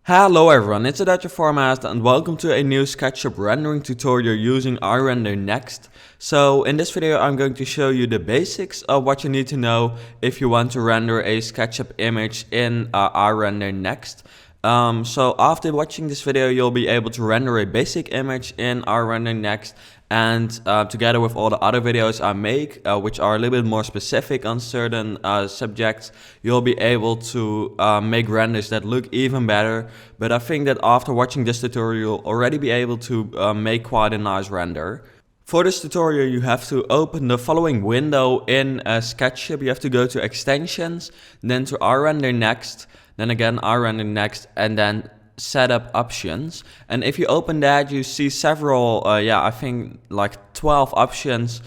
Hello everyone, it's Aditya Format and welcome to a new Sketchup rendering tutorial using IRender Next. So in this video I'm going to show you the basics of what you need to know if you want to render a Sketchup image in IRender Next. So after watching this video you'll be able to render a basic image in IRender Next, and together with all the other videos I make, which are a little bit more specific on certain subjects, you'll be able to make renders that look even better. But I think that after watching this tutorial you'll already be able to make quite a nice render. For this tutorial you have to open the following window in Sketchup. You have to go to Extensions, then to IRender Next, then again IRender Next, and then Setup Options. And if you open that you see several, I think like 12 options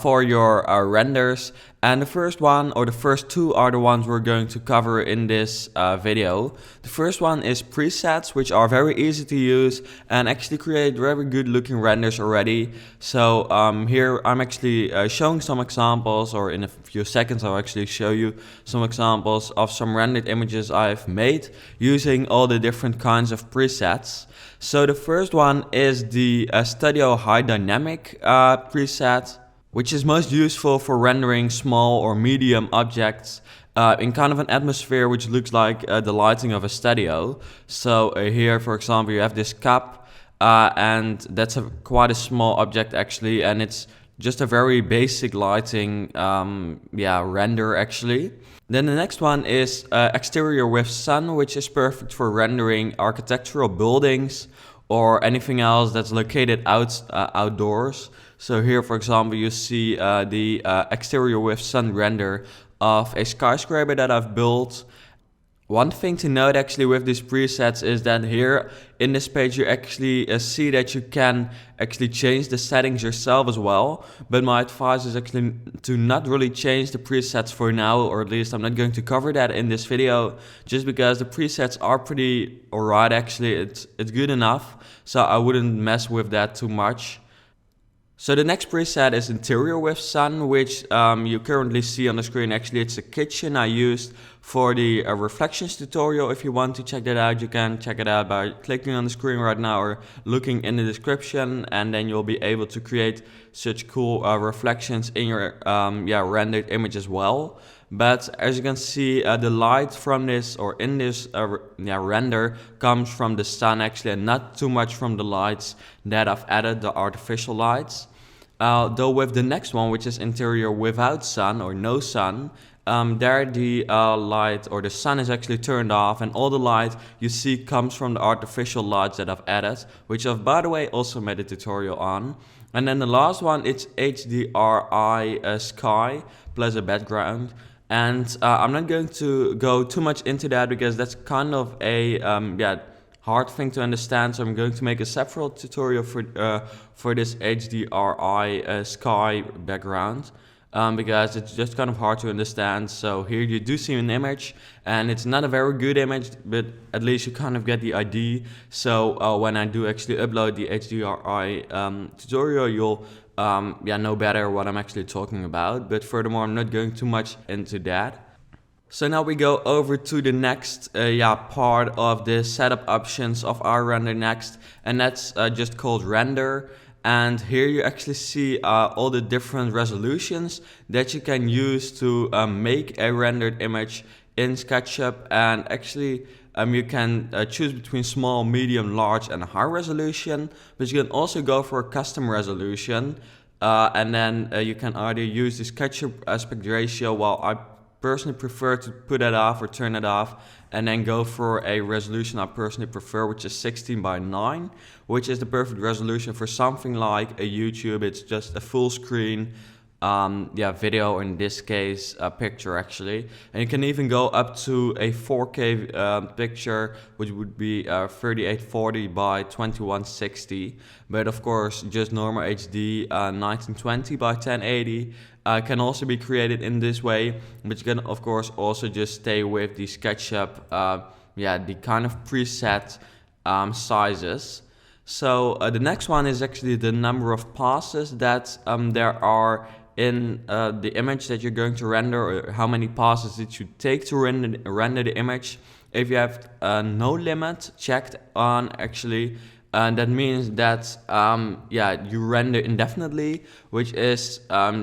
for your renders. And the first one, or the first two, are the ones we're going to cover in this video. The first one is presets, which are very easy to use and actually create very good looking renders already. So here I'm actually showing some examples, or in a few seconds I'll actually show you some examples of some rendered images I've made using all the different kinds of presets. So the first one is the Studio High Dynamic preset, which is most useful for rendering small or medium objects in kind of an atmosphere which looks like the lighting of a studio. So here, for example, you have this cup, and that's quite a small object actually, and it's just a very basic lighting render actually. Then the next one is Exterior with Sun, which is perfect for rendering architectural buildings or anything else that's located outdoors. So here, for example, you see the Exterior with Sun render of a skyscraper that I've built. One thing to note actually with these presets is that here in this page you actually see that you can actually change the settings yourself as well. But my advice is actually to not really change the presets for now, or at least I'm not going to cover that in this video, just because the presets are pretty alright actually. It's good enough, so I wouldn't mess with that too much. So the next preset is Interior with Sun, which you currently see on the screen. Actually, it's a kitchen I used for the reflections tutorial. If you want to check that out, you can check it out by clicking on the screen right now or looking in the description, and then you'll be able to create such cool reflections in your rendered image as well. But as you can see, the light from this, or in this render, comes from the sun actually, and not too much from the lights that I've added, the artificial lights. Though with the next one, which is Interior without Sun or no sun, there the light, or the sun, is actually turned off, and all the light you see comes from the artificial lights that I've added, which I've, by the way, also made a tutorial on. And then the last one, it's HDRI sky plus a background. And I'm not going to go too much into that because that's kind of a hard thing to understand. So I'm going to make a separate tutorial for this HDRI sky background because it's just kind of hard to understand. So here you do see an image, and it's not a very good image, but at least you kind of get the idea. So when I do actually upload the HDRI tutorial, you'll know better what I'm actually talking about. But furthermore, I'm not going too much into that. So now we go over to the next part of the setup options of IRender Next, and that's just called Render. And here you actually see all the different resolutions that you can use to make a rendered image in SketchUp. And actually you can choose between small, medium, large and high resolution, but you can also go for a custom resolution, and then you can either use the SketchUp aspect ratio, while I personally prefer to put that off or turn it off, and then go for a resolution I personally prefer, which is 16:9, which is the perfect resolution for something like a YouTube. It's just a full screen video, in this case a picture actually, and you can even go up to a 4K picture, which would be 3840 by 2160, but of course just normal HD 1920 by 1080 can also be created in this way. But you can of course also just stay with the SketchUp the kind of preset sizes. So the next one is actually the number of passes that there are in the image that you're going to render, or how many passes it should take to render the image. If you have no limit checked on actually, that means that you render indefinitely, which is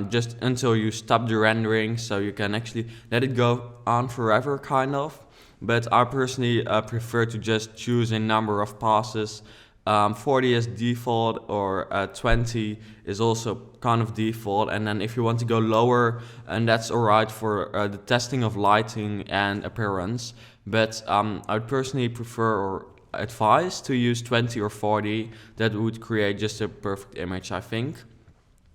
just until you stop the rendering, so you can actually let it go on forever kind of. But I personally prefer to just choose a number of passes. 40 is default, or 20 is also kind of default, and then if you want to go lower, and that's alright for the testing of lighting and appearance. But I would personally prefer or advise to use 20 or 40. That would create just a perfect image, I think.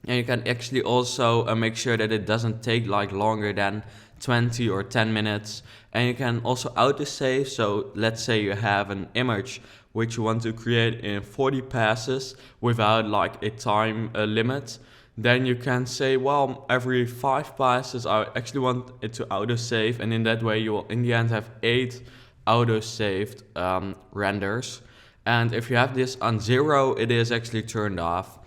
And you can actually also make sure that it doesn't take like longer than 20 or 10 minutes. And you can also autosave. So let's say you have an image which you want to create in 40 passes without like a time limit. Then you can say, well, every 5 passes I actually want it to autosave, and in that way you will in the end have 8 auto-saved renders. And if you have this on 0, it is actually turned off.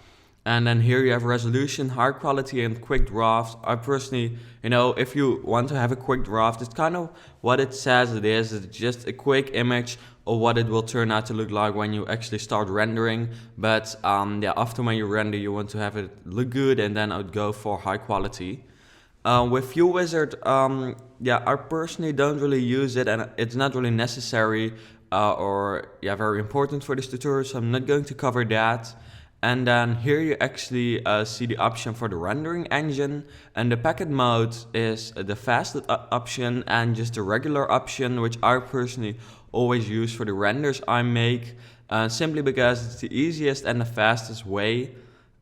And then here you have resolution, high quality, and quick draft. I personally, if you want to have a quick draft, it's kind of what it says it is. It's just a quick image of what it will turn out to look like when you actually start rendering. But after when you render, you want to have it look good, and then I would go for high quality. With View Wizard, I personally don't really use it, and it's not really necessary or very important for this tutorial, so I'm not going to cover that. And then here you actually see the option for the rendering engine, and the packet mode is the fastest option, and just the regular option, which I personally always use for the renders I make, simply because it's the easiest and the fastest way.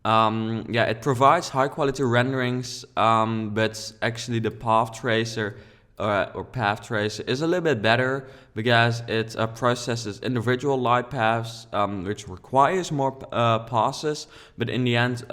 It provides high quality renderings, but actually the path tracer or path tracer is a little bit better because it processes individual light paths, which requires more passes, but in the end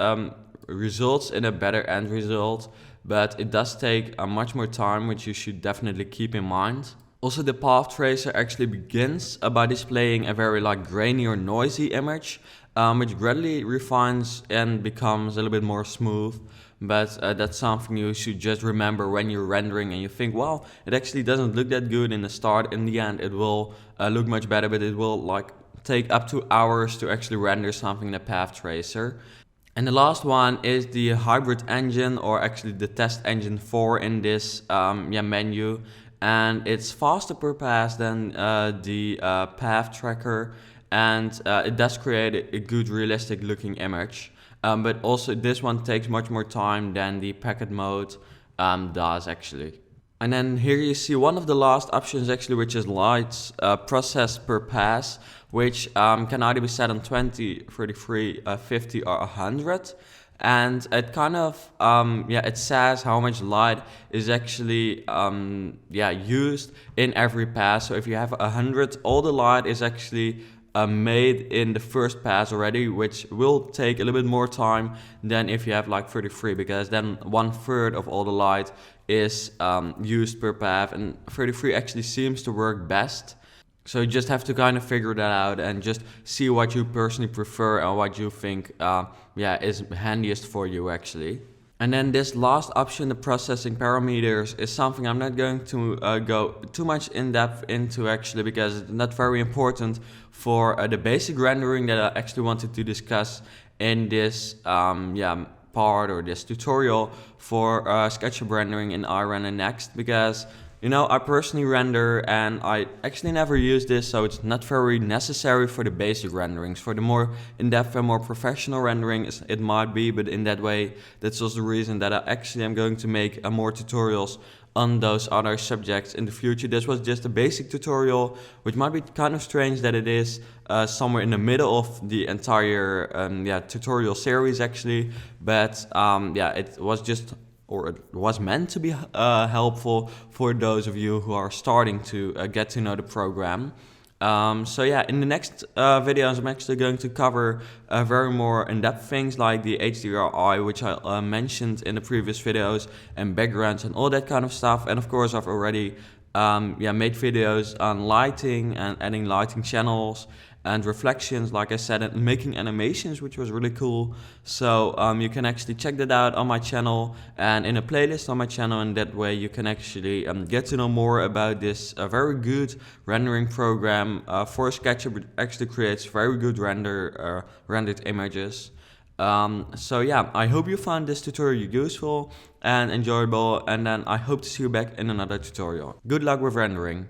results in a better end result. But it does take much more time, which you should definitely keep in mind. Also, the path tracer actually begins by displaying a very grainy or noisy image, which gradually refines and becomes a little bit more smooth. But that's something you should just remember when you're rendering and you think, well, it actually doesn't look that good in the start. In the end, it will look much better, but it will take up to hours to actually render something in the path tracer. And the last one is the hybrid engine, or actually the test engine 4 in this menu. And it's faster per pass than the path tracker, and it does create a good realistic looking image. But also this one takes much more time than the packet mode does actually. And then here you see one of the last options actually, which is lights process per pass, which can either be set on 20, 33, 50 or 100. And it kind of, it says how much light is actually used in every pass. So if you have 100, all the light is actually made in the first pass already, which will take a little bit more time than if you have 33, because then 1/3 of all the light is used per path, and 33 actually seems to work best. So you just have to kind of figure that out and just see what you personally prefer and what you think is handiest for you actually. And then this last option, the processing parameters, is something I'm not going to go too much in depth into actually, because it's not very important for the basic rendering that I actually wanted to discuss in this part or this tutorial for SketchUp rendering in IRender Next, because I personally render and I actually never use this, so it's not very necessary for the basic renderings. For the more in-depth and more professional renderings, it might be, but in that way, that's also the reason that I actually am going to make more tutorials on those other subjects in the future. This was just a basic tutorial, which might be kind of strange that it is somewhere in the middle of the entire tutorial series actually, but it was just, or it was meant to be helpful for those of you who are starting to get to know the program. In the next videos, I'm actually going to cover very more in-depth things like the HDRI, which I mentioned in the previous videos, and backgrounds and all that kind of stuff. And of course, I've already made videos on lighting and adding lighting channels and reflections, like I said, and making animations, which was really cool. So you can actually check that out on my channel and in a playlist on my channel, and that way you can actually get to know more about this very good rendering program for SketchUp. It actually creates very good rendered images. So yeah, I hope you found this tutorial useful and enjoyable, and then I hope to see you back in another tutorial. Good luck with rendering.